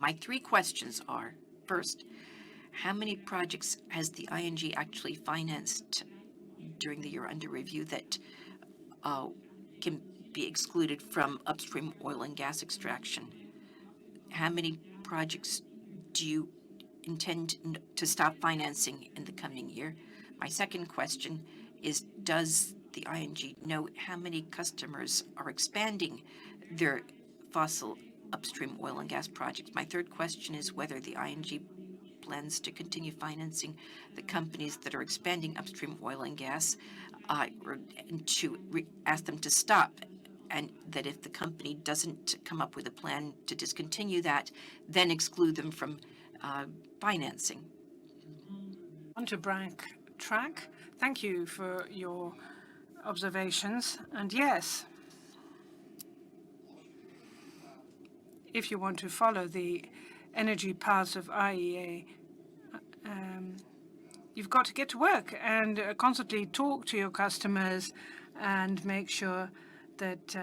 My three questions are, first, how many projects has the ING actually financed during the year under review that can be excluded from upstream oil and gas extraction? How many projects do you intend to stop financing in the coming year? My second question is, does the ING know how many customers are expanding their fossil upstream oil and gas projects? My third question is whether the ING plans to continue financing the companies that are expanding upstream oil and gas, and to ask them to stop, and that if the company doesn't come up with a plan to discontinue that, then exclude them from financing. On to BankTrack. Thank you for your observations. And yes, if you want to follow the energy paths of IEA, you've got to get to work and constantly talk to your customers and make sure that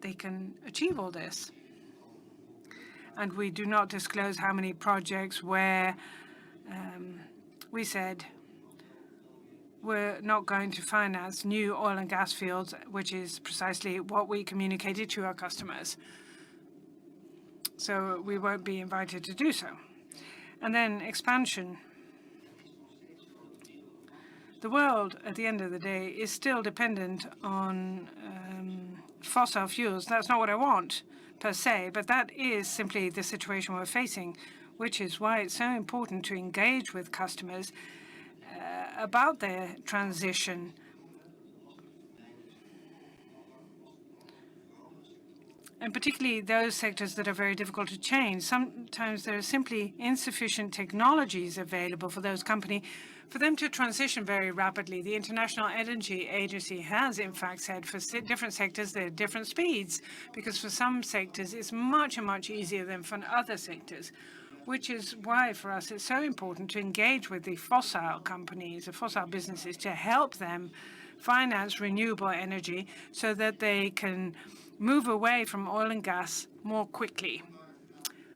they can achieve all this. And we do not disclose how many projects where we said we're not going to finance new oil and gas fields, which is precisely what we communicated to our customers. So we won't be invited to do so. And then expansion. The world, at the end of the day, is still dependent on fossil fuels. That's not what I want, per se, but that is simply the situation we're facing, which is why it's so important to engage with customers about their transition. And particularly those sectors that are very difficult to change. Sometimes there are simply insufficient technologies available for those companies for them to transition very rapidly. The International Energy Agency has, in fact, said for different sectors there are different speeds, because for some sectors it's much easier than for other sectors, which is why for us it's so important to engage with the fossil companies, the fossil businesses, to help them finance renewable energy so that they can move away from oil and gas more quickly.